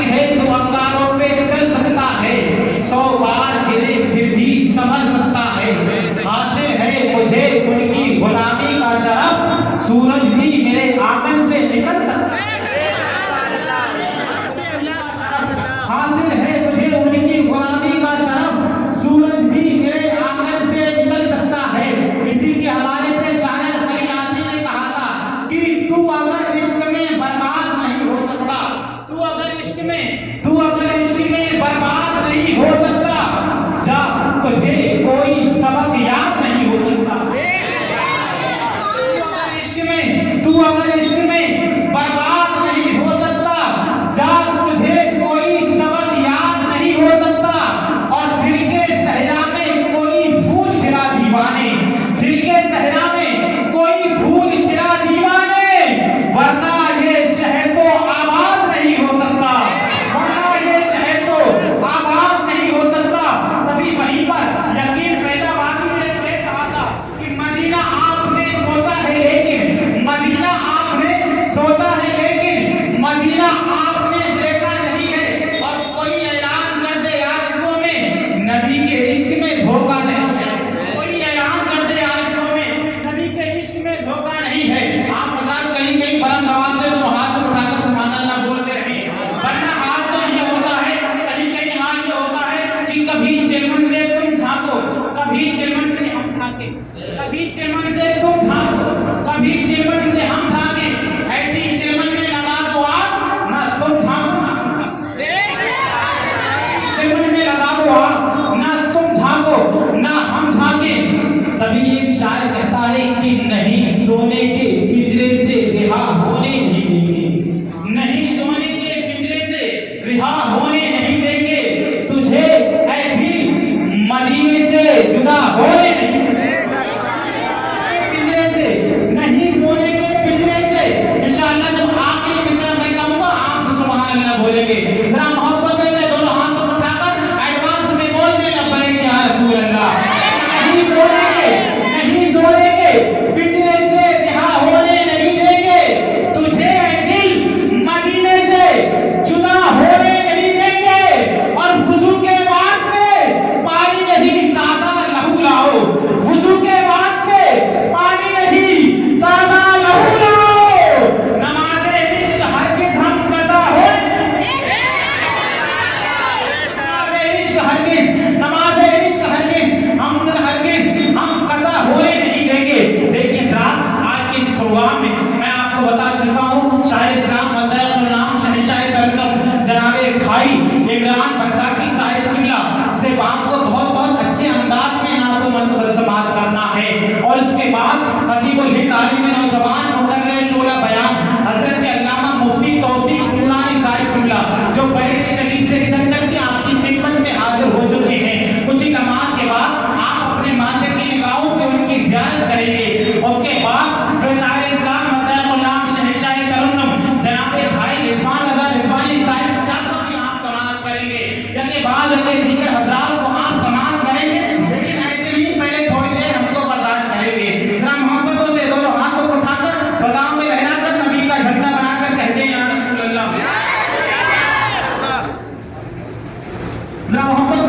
आशिक है तो अंगारों पे चल सकता है, 100 बार गिरे फिर भी संभल सकता है। हासिल है मुझे उनकी गुलामी का शरफ, सूरज भी मेरे आंगन से निकल सकता है। हासिल है मुझे उनकी गुलामी का शरफ, सूरज भी मेरे आंगन से निकल सकता है। इसी के हवाले से शायर फरियासी ने कहा था कि तू अगर इश्क में बर्बाद नहीं हो सकता, तू अगर इश्क में बर्बाद नहीं हो सकता, जा तुझे कोई सबक याद नहीं हो सकता। तू अगर इश्क में बर्बाद नहीं हो सकता, जा तुझे कोई सबक याद नहीं हो सकता। और दिल के सहरा में कोई फूल खिला दीवाने, दिल के सहरा में कोई फूल खिला दीवाने, वरना ये शहर तो आबाद नहीं हो सकता, वरना ये शहर तो आबाद नहीं हो सकता। तभी वहीं पर यकीन पैदा वादी ने शेर कहा था कि मदीना आपने सोचा है लेकिन, मदीना आपने सोचा है लेकिन, मदीना आपने देखा नहीं है। और कोई ऐलान कर दे आशिकों में नबी के इश्क में धोखा नहीं है, कोई ऐलान कर दे आशिकों में नबी के इश्क में धोखा नहीं है। आप हज़रात कहीं बुलंद आवाज से तो हाथ उठाकर सुभान अल्लाह बोलते रहे, वरना हाल तो ये होता है, कहीं हाल ये होता है कि कभी चिलमन से तुम झांको, कभी चिलमन से हम झांके, कभी चिलमन से तुम झांको, कभी चिलमन से हम झांके। ऐसी चिलमन में लगा दो आग, ना तुम झांको ना हम झांको। चिलमन में लगा दो आग, ना तुम झांको ना हम झांके। तभी ये शायर कहता है कि नहीं सोने के पिंजरे से रिहा होने नहीं देंगे, नहीं सोने के पिंजरे से रिहा होने नहीं देंगे, तुझे ऐ दिल मदीने से जुदा होने नहीं देंगे। पिंजरे से नहीं, सोने के पिंजरे से। इंशाअल्लाह जब आखिरी मिसरा मैं कहूंगा आप सुभान अल्लाह बोलेंगे। जरा मोहब्बत से दोनों हाथों को उठाकर एडवांस में बोल देना पड़ेगा या रसूल अल्लाह। नहीं सोने के पिंजरे से रिहा होने नहीं देंगे, तुझे ऐ दिल मदीने से जुदा होने नहीं देंगे। और वुजू के वास्ते पानी नहीं ताजा लहू लाओ, वुजू के वास्ते पानी नहीं ताजा लहू लाओ। नमाज़े इश्क हरगिज़ हम कज़ा होने, नमाज़े इश्क हरगिज़ हम कज़ा होने नहीं देंगे। लेकिन रात आज के इस प्रोग्राम में मैं आपको बता चुका हूँ, शायर इस्लाम मदीहुल नाम शहंशाह तरन्नुम जनाबे भाई इमरान बरकाती साहिब किबला से आपको बहुत अच्छे अंदाज में आपको मंतूब समाअत करना है। और उसके बाद खतीबुल हिंद आलिम नौजवान मुकर्रर शोला बयान हजरत अल्लामा मुफ्ती तौसीफ नूरानी साहिब किबला जो बरेली शरीफ से चलकर के आपकी खिदमत में हाजिर हो चुके हैं। कुछ ही नमाज के बाद आप अपने माथे की निगाहों से उनकी ज़ियारत करेंगे। उसके बाद जो शायर इस्लाम मदीहुल नाम शहंशाह तरन्नुम जनाबे भाई रिजवान रज़ा रिजवानी साहिब को भी आप समाअत करेंगे। इसके बाद अगले दीगर हज़रात को आप समाअत करेंगे, लेकिन ऐसे नहीं, पहले थोड़ी देर हमको बर्दाश्त करेंगे। जरा मोहब्बतों से दोनों हाथों को उठाकर फज़ाओं में लहराकर नबी का झंडा बनाकर कहते हैं या रसूल अल्लाह। जरा मोहब्बत